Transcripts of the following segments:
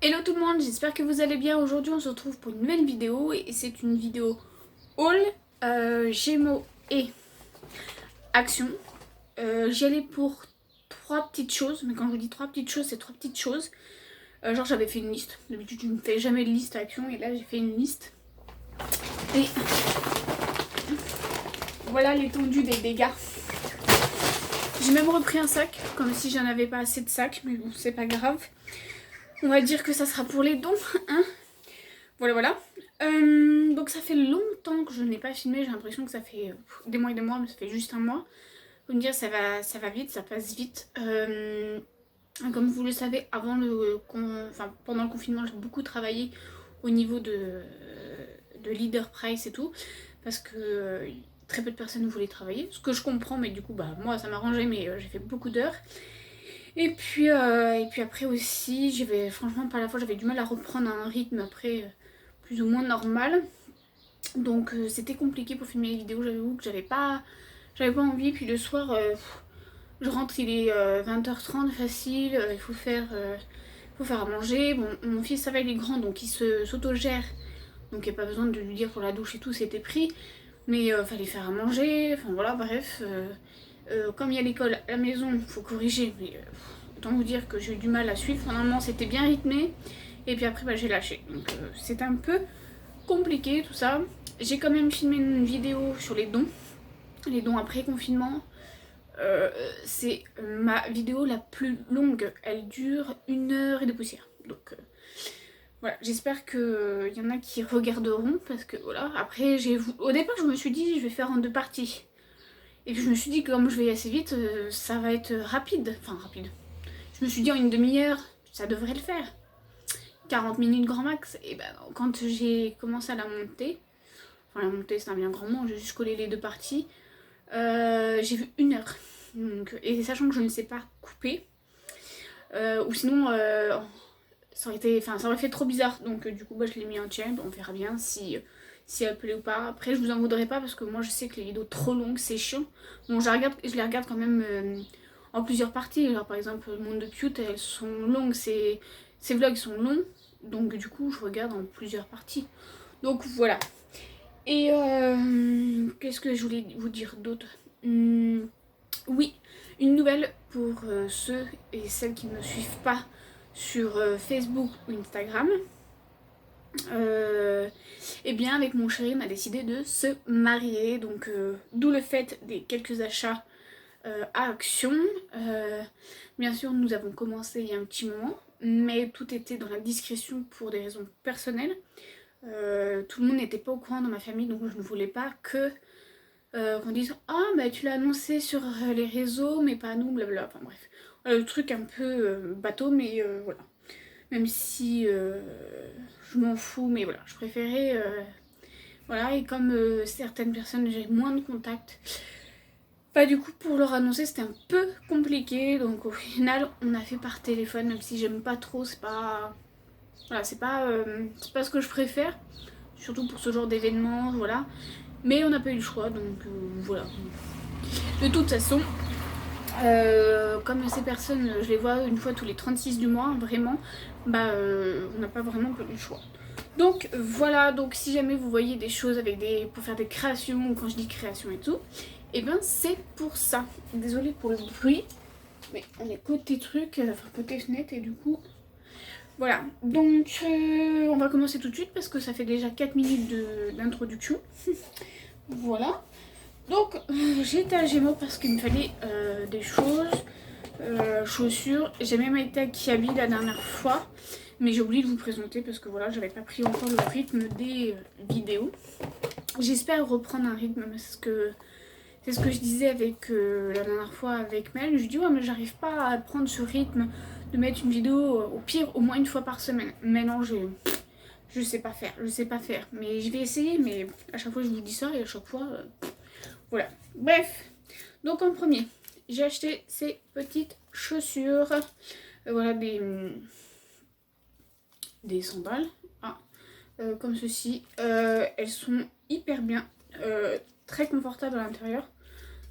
Hello tout le monde, j'espère que vous allez bien. Aujourd'hui on se retrouve pour une nouvelle vidéo et c'est une vidéo haul, Gémeaux et Action. J'y allais pour trois petites choses, mais quand je vous dis trois petites choses, c'est trois petites choses. Genre j'avais fait une liste, d'habitude je ne fais jamais de liste à Action et là j'ai fait une liste. Et voilà l'étendue des dégâts. J'ai même repris un sac, comme si j'en avais pas assez de sacs, mais bon c'est pas grave. On va dire que ça sera pour les dons, hein. Voilà. Donc ça fait longtemps que je n'ai pas filmé, j'ai l'impression que ça fait des mois et des mois, mais ça fait juste un mois. Vous me dire, ça va vite, ça passe vite. Comme vous le savez, pendant le confinement, j'ai beaucoup travaillé au niveau de Leader Price et tout, parce que très peu de personnes voulaient travailler, ce que je comprends, mais du coup, bah moi ça m'arrangeait, mais j'ai fait beaucoup d'heures. Et puis après aussi, franchement par la fois j'avais du mal à reprendre un rythme après plus ou moins normal. Donc c'était compliqué pour filmer les vidéos, j'avoue que j'avais pas envie. Puis le soir, je rentre, il est 20h30 facile, faut faire à manger. Bon, mon fils ça va, il est grand donc il s'autogère. Donc il n'y a pas besoin de lui dire pour la douche et tout, c'était pris. Mais fallait faire à manger, enfin voilà, bref. Comme il y a l'école à la maison, il faut corriger. Mais autant vous dire que j'ai eu du mal à suivre. Normalement c'était bien rythmé. Et puis après j'ai lâché. Donc c'est un peu compliqué tout ça. J'ai quand même filmé une vidéo sur les dons après confinement. C'est ma vidéo la plus longue, elle dure 1 heure et des poussières. Donc voilà, j'espère qu'il y en a qui regarderont parce que voilà. Après, au départ, je me suis dit je vais faire en 2 parties. Et puis je me suis dit que comme je vais assez vite, ça va être rapide. Enfin rapide. Je me suis dit en une demi-heure, ça devrait le faire. 40 minutes grand max. Et ben quand j'ai commencé à la monter, enfin la montée c'est un bien grand mot, j'ai juste collé les 2 parties, j'ai vu 1 heure. Donc, et sachant que je ne sais pas couper, ou sinon ça aurait fait trop bizarre. Donc du coup bah, je l'ai mis en chaîne, on verra bien si elle plaît ou pas. Après je vous en voudrais pas parce que moi je sais que les vidéos trop longues c'est chiant. Bon je les regarde quand même en plusieurs parties. Genre par exemple le monde de Cute, elles sont longues, ces vlogs sont longs. Donc du coup je regarde en plusieurs parties. Donc voilà. Et qu'est-ce que je voulais vous dire d'autre? Oui, une nouvelle pour ceux et celles qui ne me suivent pas sur Facebook ou Instagram. Et bien avec mon chéri on a décidé de se marier. Donc d'où le fait des quelques achats à Action. Bien sûr nous avons commencé il y a un petit moment, mais tout était dans la discrétion pour des raisons personnelles. Tout le monde n'était pas au courant dans ma famille, donc je ne voulais pas qu'on dise ah bah tu l'as annoncé sur les réseaux mais pas à nous, blablabla. Enfin bref, le truc un peu bateau, mais voilà. Même si je m'en fous, mais voilà, je préférais voilà. Et comme certaines personnes j'ai moins de contacts, bah du coup pour leur annoncer c'était un peu compliqué. Donc au final on a fait par téléphone, même si j'aime pas trop, c'est pas voilà, c'est pas ce que je préfère, surtout pour ce genre d'événement, voilà. Mais on n'a pas eu le choix, donc voilà. De toute façon, comme ces personnes, je les vois une fois tous les 36 du mois, vraiment, bah on n'a pas vraiment eu le choix. Donc voilà, donc si jamais vous voyez des choses pour faire des créations, quand je dis création et tout, et ben c'est pour ça. Désolée pour le bruit, mais on est côté truc, enfin côté fenêtre, et du coup voilà. Donc on va commencer tout de suite parce que ça fait déjà 4 minutes d'introduction. Voilà. Donc j'ai été à Gémeaux parce qu'il me fallait des choses, chaussures. J'ai même été à Kiabi la dernière fois, mais j'ai oublié de vous présenter parce que voilà, j'avais pas pris encore le rythme des vidéos. J'espère reprendre un rythme parce que c'est ce que je disais avec la dernière fois avec Mel. Je dis ouais mais j'arrive pas à prendre ce rythme de mettre une vidéo au pire au moins une fois par semaine. Mais non, je sais pas faire, mais je vais essayer. Mais à chaque fois je vous dis ça et à chaque fois voilà. Bref, donc en premier j'ai acheté ces petites chaussures, voilà, des sandales, comme ceci. Elles sont hyper bien, très confortables à l'intérieur.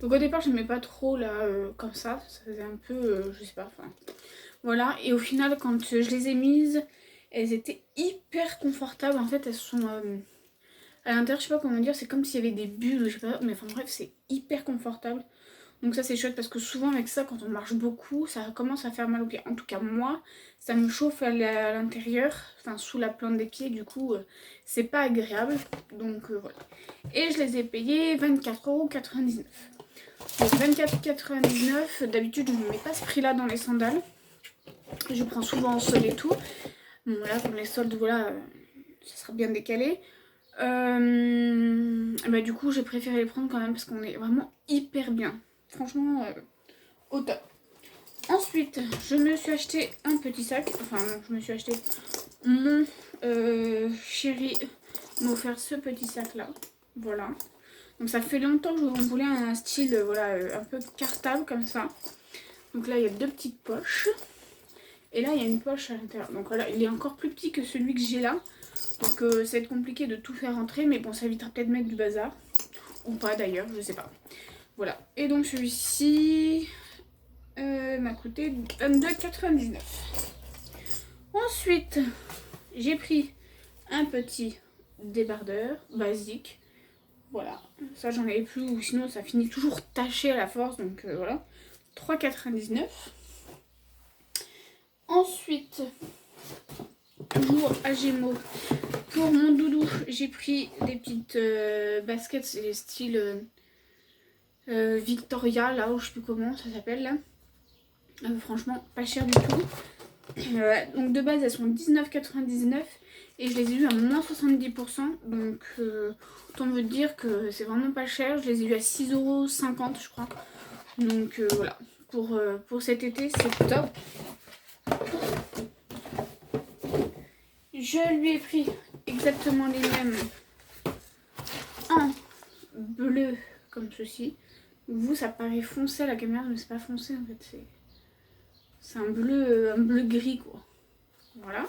Donc au départ je n'aimais pas trop là comme ça faisait un peu je sais pas, enfin voilà. Et au final quand je les ai mises, Elles étaient hyper confortables. En fait, elles sont à l'intérieur, je sais pas comment dire, c'est comme s'il y avait des bulles, je sais pas, mais enfin bref, c'est hyper confortable. Donc ça c'est chouette parce que souvent avec ça, quand on marche beaucoup, ça commence à faire mal aux pieds. En tout cas moi, ça me chauffe à l'intérieur, enfin sous la plante des pieds, du coup c'est pas agréable. Donc voilà. Et je les ai payés 24,99 €. Donc 24,99 €, d'habitude je ne mets pas ce prix là dans les sandales. Je prends souvent en solde et tout. Bon là comme les soldes, voilà, ça sera bien décalé. Bah du coup j'ai préféré les prendre quand même parce qu'on est vraiment hyper bien. Franchement au top. Ensuite je me suis acheté un petit sac. Enfin non, je me suis acheté, mon chéri m'a offert ce petit sac là. Voilà. Donc ça fait longtemps que je voulais un style voilà, un peu cartable comme ça. Donc là il y a deux petites poches. Et là il y a une poche à l'intérieur. Donc voilà, il est encore plus petit que celui que j'ai là. Donc ça va être compliqué de tout faire entrer, mais bon, ça évitera peut-être de mettre du bazar. Ou pas d'ailleurs, je sais pas. Voilà. Et donc celui-ci m'a coûté 22,99 €. Ensuite, j'ai pris un petit débardeur basique. Voilà. Ça, j'en avais plus, ou sinon ça finit toujours taché à la force. Donc voilà. 3,99 €. Ensuite, toujours à Gémeaux. Pour mon doudou, j'ai pris des petites baskets, c'est les styles Victoria, là, ou je sais plus comment ça s'appelle là. Franchement, pas cher du tout. Donc de base, elles sont 19,99 € et je les ai eues à moins 70%. Donc autant me dire que c'est vraiment pas cher. Je les ai eues à 6,50 € je crois. Donc voilà, pour cet été, c'est top. Je lui ai pris exactement les mêmes en bleu comme ceci. Vous, ça paraît foncé à la caméra, mais c'est pas foncé en fait, c'est un bleu gris quoi. Voilà.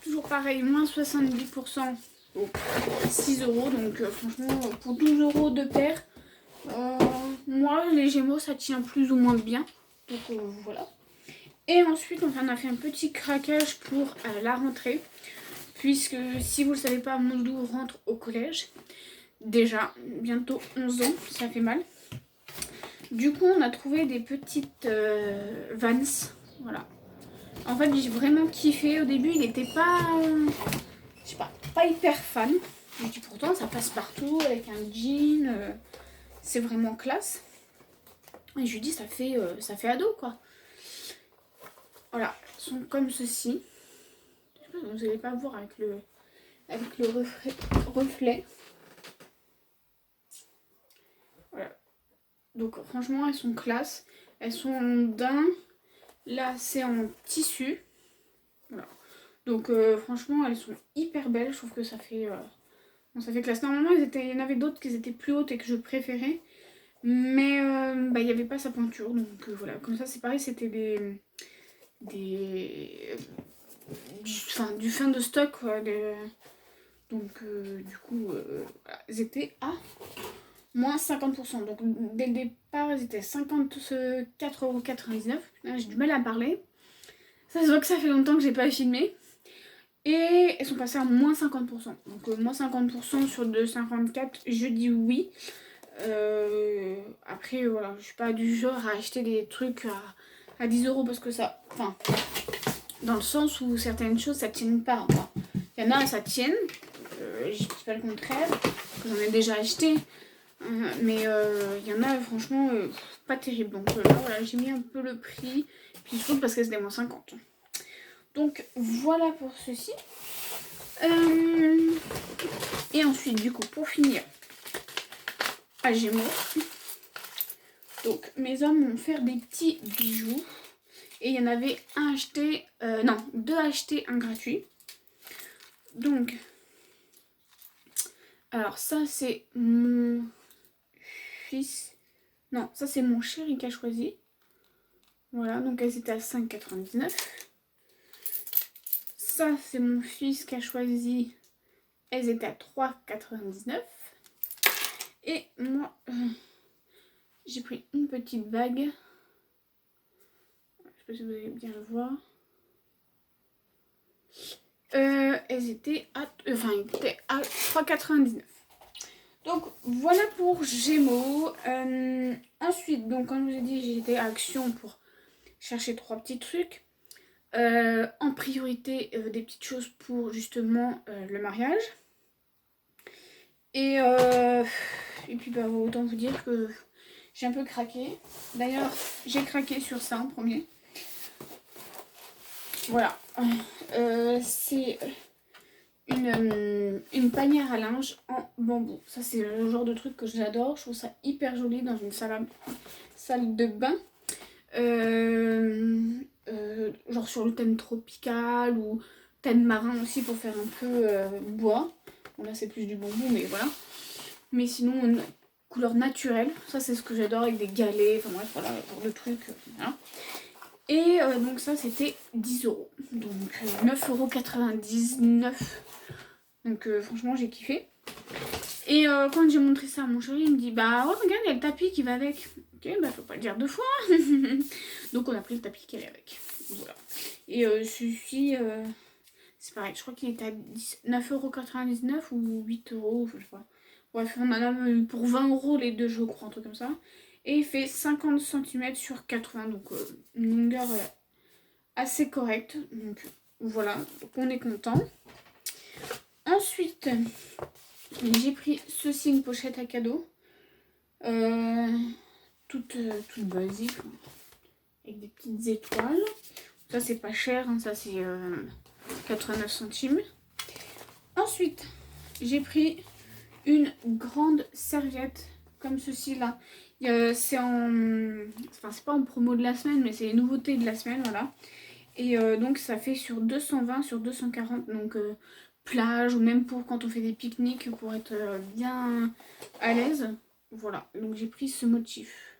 Toujours pareil, moins 70%, donc 6 €. Donc franchement, pour 12 € de paire, moi les Gémeaux ça tient plus ou moins bien. Donc voilà. Et ensuite, on a fait un petit craquage pour la rentrée. Puisque si vous ne le savez pas, mon doudou rentre au collège. Déjà, bientôt 11 ans, ça fait mal. Du coup, on a trouvé des petites Vans. Voilà. En fait, j'ai vraiment kiffé. Au début, il n'était pas, je sais pas hyper fan. Je dis pourtant, ça passe partout avec un jean. C'est vraiment classe. Et je lui dis, ça fait ado quoi. Voilà, ils sont comme ceci. Vous n'allez pas voir avec le reflet. Voilà. Donc franchement, elles sont classe. Elles sont en daim. Là, c'est en tissu. Voilà. Donc franchement, elles sont hyper belles. Je trouve que ça fait, ça fait classe. Normalement, il y en avait d'autres qui étaient plus hautes et que je préférais. Mais il n'y avait pas sa pointure. Donc voilà. Comme ça, c'est pareil. C'était du fin de stock. Quoi, donc du coup, voilà, ils étaient à moins 50%. Donc dès le départ, ils étaient 54,99 €. J'ai du mal à parler. Ça se voit que ça fait longtemps que j'ai pas filmé. Et elles sont passées à moins 50%. Donc moins 50% sur 2,54, je dis oui. Après, voilà, je suis pas du genre à acheter des trucs à 10 € parce que ça... Enfin, dans le sens où certaines choses, ça tienne pas. Enfin, il y en a, ça tienne. Je dis pas le contraire, que j'en ai déjà acheté. Mais il y en a, franchement, pas terrible. Donc là, voilà, j'ai mis un peu le prix. Puis surtout parce que c'était moins 50. Donc voilà pour ceci. Et ensuite, du coup, pour finir, à Gémeaux. Donc mes hommes m'ont offert des petits bijoux. Et il y en avait un acheté, non, deux achetés, un gratuit. Donc, alors ça c'est mon fils. Non, ça c'est mon chéri qui a choisi. Voilà, donc elles étaient à 5,99 €. Ça c'est mon fils qui a choisi. Elles étaient à 3,99 €. Et moi, j'ai pris une petite bague. Je sais pas si vous allez bien le voir. elles étaient à, ils étaient à 3,99. Donc voilà pour Gémeaux. Ensuite, donc comme je vous ai dit, j'ai été à Action pour chercher 3 petits trucs. En priorité, des petites choses pour justement le mariage. Et puis bah, autant vous dire que j'ai un peu craqué. D'ailleurs, j'ai craqué sur ça en premier. Voilà. C'est une panière à linge en bambou. Ça, c'est le genre de truc que j'adore. Je trouve ça hyper joli dans une salle de bain. Genre sur le thème tropical ou thème marin aussi pour faire un peu bois. Bon, là, c'est plus du bambou, mais voilà. Mais sinon, une couleur naturelle. Ça, c'est ce que j'adore avec des galets. Enfin bref, voilà, genre de truc. Voilà. Et donc ça c'était 10 €. Donc 9,99 €. Donc franchement j'ai kiffé. Et quand j'ai montré ça à mon chéri, il me dit bah ouais regarde il y a le tapis qui va avec. Ok bah faut pas le dire 2 fois. Donc on a pris le tapis qui allait avec. Voilà. Et celui-ci c'est pareil, je crois qu'il était à 9,99 € ou 8 €, je sais pas. Bref, on en a pour 20 € les deux, je crois, un truc comme ça. Et il fait 50 cm sur 80, donc une longueur assez correcte. Donc voilà, donc on est content. Ensuite, j'ai pris ceci, une pochette à cadeau. Toute basique, avec des petites étoiles. Ça c'est pas cher, hein, ça c'est 89 centimes. Ensuite, j'ai pris une grande serviette comme ceci là. C'est c'est pas en promo de la semaine, mais c'est les nouveautés de la semaine, voilà. Et donc ça fait sur 220, sur 240, donc plage ou même pour quand on fait des pique-niques pour être bien à l'aise. Voilà, donc j'ai pris ce motif.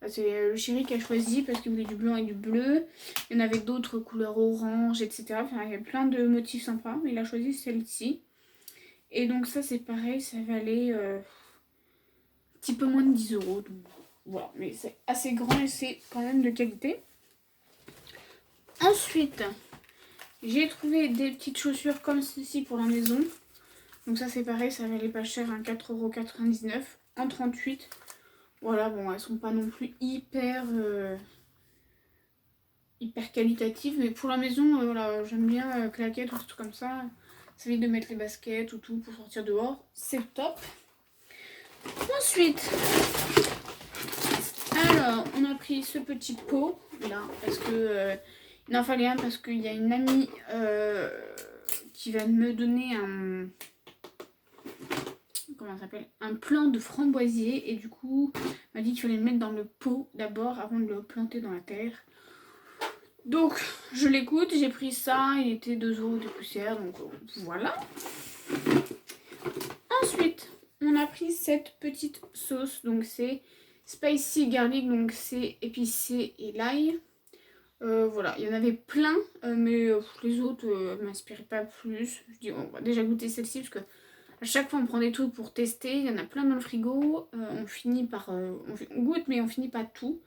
C'est le chéri qui a choisi parce qu'il voulait du blanc et du bleu. Il y en avait d'autres couleurs orange, etc. Enfin, il y a plein de motifs sympas, mais il a choisi celle-ci. Et donc ça c'est pareil, ça valait un petit peu moins de 10 €. Donc voilà, mais c'est assez grand et c'est quand même de qualité. Ensuite, j'ai trouvé des petites chaussures comme ceci pour la maison. Donc ça c'est pareil, ça valait pas cher, hein, 4,99 € en 38. Voilà, bon elles sont pas non plus hyper qualitatives, mais pour la maison, voilà, j'aime bien claquettes ou tout comme ça. Ça évite de mettre les baskets ou tout pour sortir dehors, c'est top. Ensuite, alors on a pris ce petit pot là parce que il en fallait un parce qu'il y a une amie qui va me donner un un plant de framboisier et du coup m'a dit qu'il fallait le mettre dans le pot d'abord avant de le planter dans la terre. Donc je l'écoute, j'ai pris ça, il était 2 € de poussière, donc voilà. Ensuite on a pris cette petite sauce, donc c'est spicy garlic, donc c'est épicé et l'ail. Voilà, il y en avait plein, mais les autres m'inspiraient pas plus. Je dis on va déjà goûter celle-ci parce que à chaque fois on prend des trucs pour tester, il y en a plein dans le frigo, on finit par on goûte mais on finit pas tout.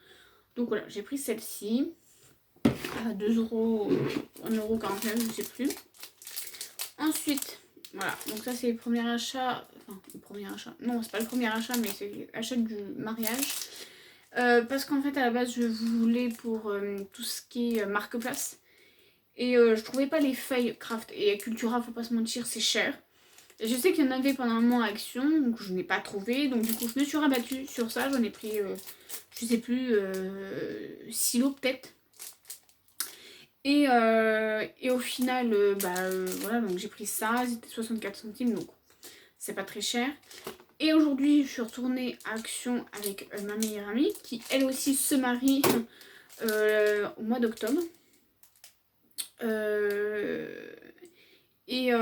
Donc voilà, j'ai pris celle-ci à 2 €, 1,49 €, je sais plus. Ensuite, voilà, donc ça c'est le premier achat, enfin le premier achat, non c'est pas le premier achat mais c'est l'achat du mariage. Parce qu'en fait à la base je voulais pour tout ce qui est marque-place. Et je trouvais pas les feuilles craft. Et Cultura, faut pas se mentir, c'est cher. Et je sais qu'il y en avait pendant un mois à Action, donc je n'ai pas trouvé. Donc du coup je me suis rabattue sur ça. J'en ai pris, je sais plus, 6 lots peut-être. Et au final, voilà, donc j'ai pris ça. C'était 64 centimes, donc c'est pas très cher. Et aujourd'hui, je suis retournée à Action avec ma meilleure amie, qui elle aussi se marie au mois d'octobre. Et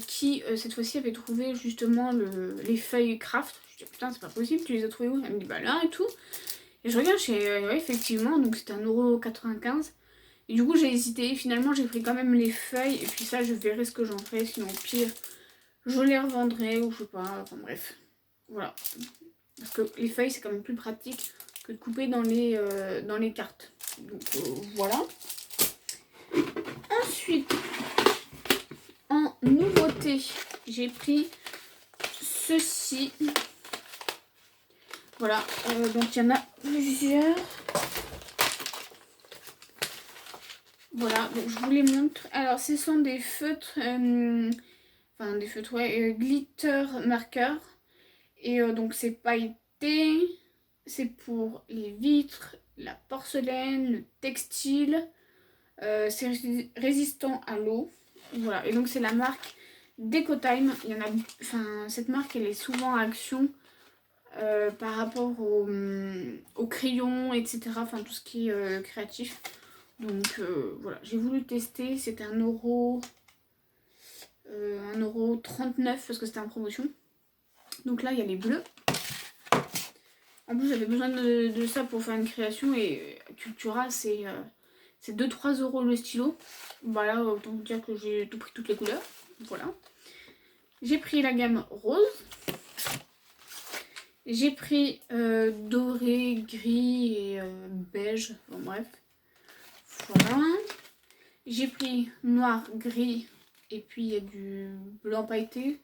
qui cette fois-ci avait trouvé justement les feuilles craft. Je dis putain c'est pas possible, tu les as trouvées où? Elle me dit bah là et tout. Et je regarde chez ouais, effectivement, donc c'était 1,95 €. Et du coup j'ai hésité, finalement j'ai pris quand même les feuilles et puis ça je verrai ce que j'en ferai, sinon au pire je les revendrai ou je sais pas, enfin bref. Voilà. Parce que les feuilles c'est quand même plus pratique que de couper dans les cartes. Donc voilà. Ensuite, en thé, j'ai pris ceci. Voilà, donc il y en a plusieurs. Voilà, donc je vous les montre. Alors, ce sont des feutres, enfin des feutres, ouais, glitter marqueur. Et donc c'est pailleté, c'est pour les vitres, la porcelaine, le textile. C'est résistant à l'eau. Voilà, et donc c'est la marque Decotime. Il y en a, enfin, cette marque elle est souvent à Action par rapport au crayon, etc. Enfin tout ce qui est créatif. Donc voilà, j'ai voulu tester. C'était 1,39€ parce que c'était en promotion. Donc là il y a les bleus. En plus j'avais besoin de ça pour faire une création et Cultura c'est 2-3 euros le stylo. Bah là autant vous dire que j'ai tout pris, toutes les couleurs. Voilà. J'ai pris la gamme rose. J'ai pris doré, gris et beige. Bon bref. Voilà. J'ai pris noir, gris et puis il y a du blanc pailleté.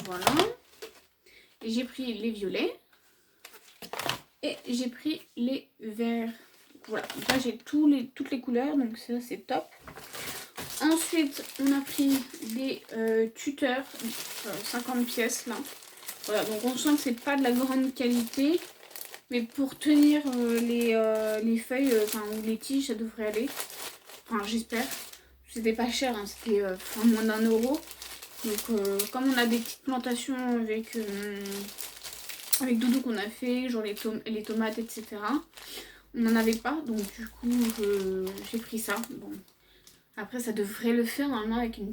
Voilà. J'ai pris les violets. Et j'ai pris les verts. Voilà, donc là j'ai toutes les couleurs, donc ça c'est top. Ensuite, on a pris des tuteurs, 50 pièces là. Voilà, donc on sent que c'est pas de la grande qualité, mais pour tenir les feuilles, ou les tiges, ça devrait aller. Enfin, j'espère. C'était pas cher, hein, c'était moins d'1€. Donc, comme on a des petites plantations avec Doudou qu'on a fait, genre les tomates, etc. On n'en avait pas, donc du coup j'ai pris ça. Bon, après ça devrait le faire normalement avec un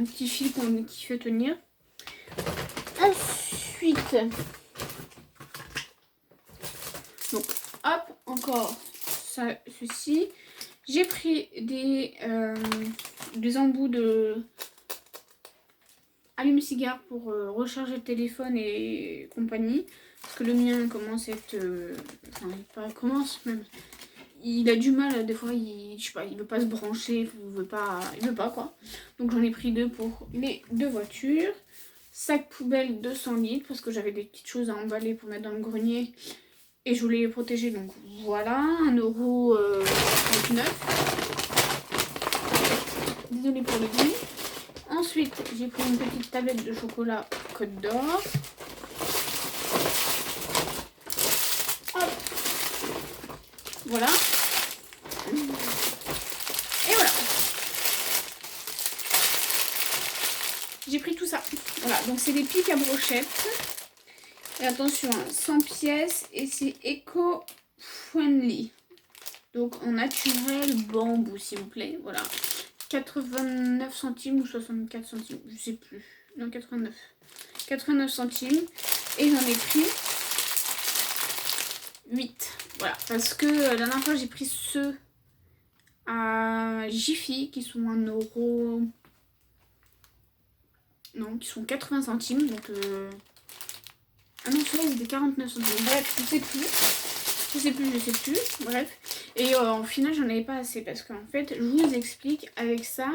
petit fil qui fait tenir. Ensuite, donc hop, encore ceci. J'ai pris des embouts de allume-cigare pour recharger le téléphone et compagnie. Parce que le mien commence à être... il a du mal, des fois, je sais pas, il veut pas se brancher, il veut pas quoi. Donc j'en ai pris 2 pour les 2 voitures. Sac poubelle 200 litres parce que j'avais des petites choses à emballer pour mettre dans le grenier. Et je voulais les protéger, donc voilà, 1,39€. Désolée pour le bruit. Ensuite, j'ai pris une petite tablette de chocolat Côte d'Or. Hop. Voilà. Et voilà. J'ai pris tout ça. Voilà, donc c'est des pics à brochettes. Et attention, 100 pièces et c'est éco-friendly. Donc en naturel bambou, s'il vous plaît. Voilà. 89 centimes ou 64 centimes, je sais plus. Non, 89. 89 centimes. Et j'en ai pris 8. Voilà, parce que la dernière fois j'ai pris ceux à Jiffy qui sont 1€. Non, qui sont 80 centimes. Donc ah non, celui-là c'était 49 centimes. Bref, je sais plus. Bref. Et au final j'en avais pas assez parce qu'en fait je vous explique, avec ça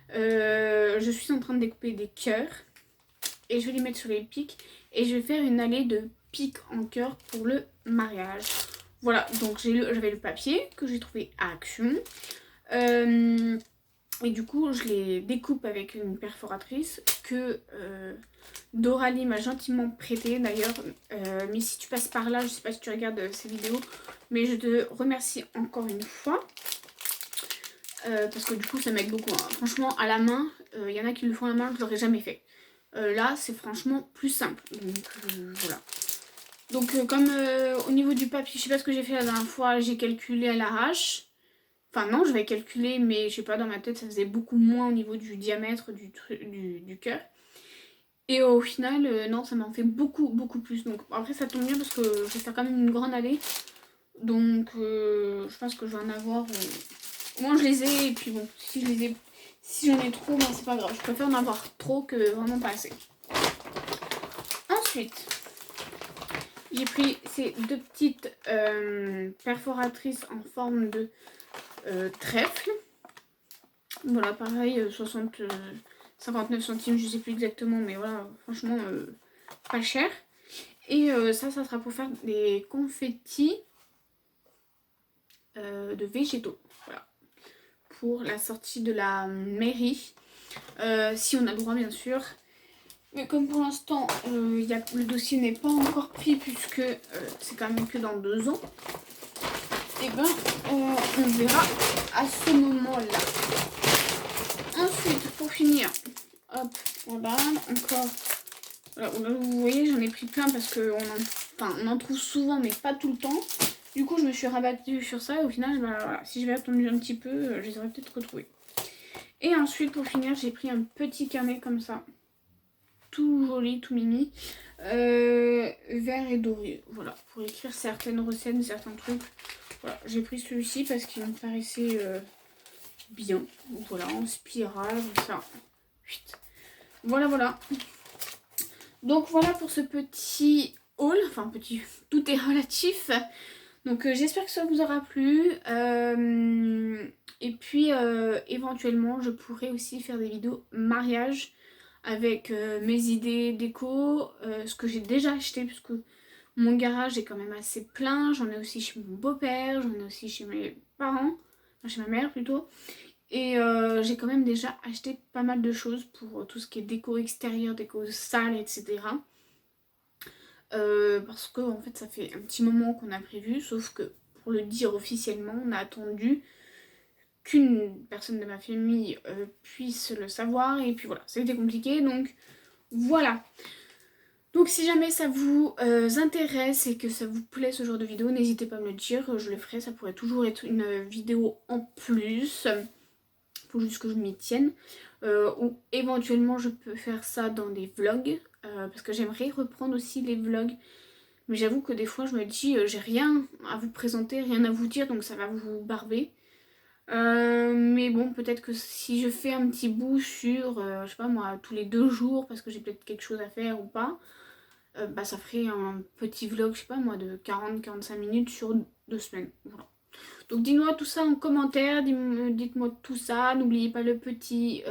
je suis en train de découper des cœurs et je vais les mettre sur les pics et je vais faire une allée de pics en cœur pour le mariage. Voilà, donc j'avais le papier que j'ai trouvé à Action et du coup je les découpe avec une perforatrice que Doralie m'a gentiment prêté d'ailleurs. Mais si tu passes par là, je sais pas si tu regardes ces vidéos, mais je te remercie encore une fois. Parce que du coup ça m'aide beaucoup, hein. Franchement à la main, il y en a qui le font à la main, je l'aurais jamais fait. Là c'est franchement plus simple. Donc voilà. Donc comme au niveau du papier, je sais pas ce que j'ai fait la dernière fois, j'ai calculé à l'arrache. Enfin non, je vais calculer, mais je sais pas, dans ma tête ça faisait beaucoup moins au niveau du diamètre du cœur. Et au final, non, ça m'en fait beaucoup plus. Donc après ça tombe bien parce que je vais faire quand même une grande allée. Donc je pense que je vais en avoir... Au moins je les ai, et puis bon, si j'en ai trop, ben c'est pas grave. Je préfère en avoir trop que vraiment pas assez. Ensuite, j'ai pris ces 2 petites perforatrices en forme de trèfle. Voilà, pareil, 59 centimes, je sais plus exactement, mais voilà, franchement, pas cher. Et ça sera pour faire des confettis de végétaux. Voilà. Pour la sortie de la mairie. Si on a le droit, bien sûr. Mais comme pour l'instant, le dossier n'est pas encore pris, puisque c'est quand même que dans 2 ans. Et ben, on verra à ce moment-là. Ensuite, pour finir, hop, voilà, encore. Voilà, vous voyez, j'en ai pris plein parce qu'on en trouve souvent, mais pas tout le temps. Du coup, je me suis rabattue sur ça et au final, bah, voilà, si j'avais attendu un petit peu, je les aurais peut-être retrouvés. Et ensuite, pour finir, j'ai pris un petit carnet comme ça. Tout joli, tout mimi. Vert et doré. Voilà, pour écrire certaines recettes, certains trucs. Voilà, j'ai pris celui-ci parce qu'il me paraissait bien. Voilà, en spirale, ça. Voilà, voilà. Donc voilà pour ce petit haul. Enfin, petit, tout est relatif. Donc j'espère que ça vous aura plu. Et puis éventuellement, je pourrais aussi faire des vidéos mariage avec mes idées déco, ce que j'ai déjà acheté, puisque mon garage est quand même assez plein. J'en ai aussi chez mon beau-père, j'en ai aussi chez mes parents, enfin chez ma mère plutôt. Et j'ai quand même déjà acheté pas mal de choses pour tout ce qui est déco extérieure, déco salle, etc. Parce que en fait ça fait un petit moment qu'on a prévu, sauf que pour le dire officiellement, on a attendu qu'une personne de ma famille puisse le savoir, et puis voilà, c'était compliqué, donc voilà. Donc si jamais ça vous intéresse et que ça vous plaît ce genre de vidéo, n'hésitez pas à me le dire, je le ferai, ça pourrait toujours être une vidéo en plus. Faut juste que je m'y tienne. Ou éventuellement je peux faire ça dans des vlogs. Parce que j'aimerais reprendre aussi les vlogs. Mais j'avoue que des fois je me dis j'ai rien à vous présenter, rien à vous dire, donc ça va vous barber. Mais bon, peut-être que si je fais un petit bout sur, je sais pas moi, tous les 2 jours, parce que j'ai peut-être quelque chose à faire ou pas, bah ça ferait un petit vlog, je sais pas moi, de 40-45 minutes sur 2 semaines. Voilà. Donc dites-moi tout ça en commentaire, dites-moi tout ça. N'oubliez pas le petit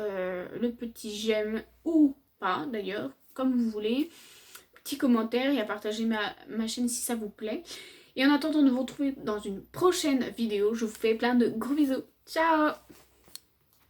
j'aime ou pas d'ailleurs, comme vous voulez. Petit commentaire et à partager ma chaîne si ça vous plaît. Et en attendant de vous retrouver dans une prochaine vidéo, je vous fais plein de gros bisous. Ciao!